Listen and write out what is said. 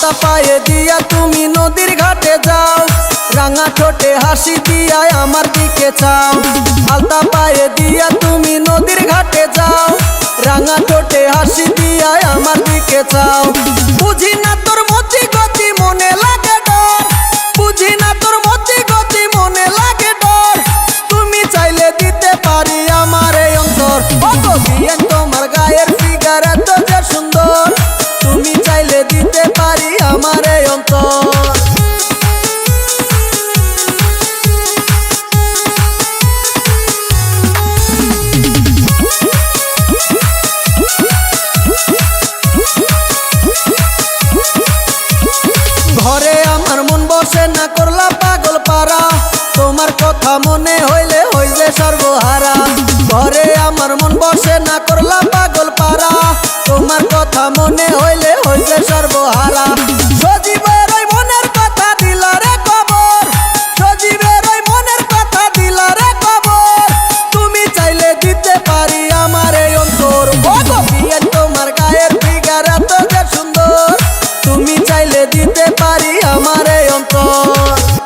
আলতা পায়ে দিয়া তুমি নদীর ঘাটে যাও, রাঙা ঠোঁটে হাসি দিয়া আমার দিকে চাও। আলতা পায়ে দিয়া তুমি নদীর ঘাটে যাও, রাঙা ঠোঁটে হাসি দিয়া আমার দিকে চাও। বুঝি না তোর মতি গতি মনে লাগে ডর, বুঝি না তোর মতি গতি মনে লাগে ডর। তুমি চাইলে দিতে পারি আমার এই অন্তর, ওগো বিয়ান তোমার গায়ের ফিগার এত যে সুন্দর। তুমি চাইলে দিতে পারি আমার এই অন্তর। ঘরে আমার মন বসে না, করলা পাগল পারা। তোমার কথা মনে হইলে হই যে সর্বহারা।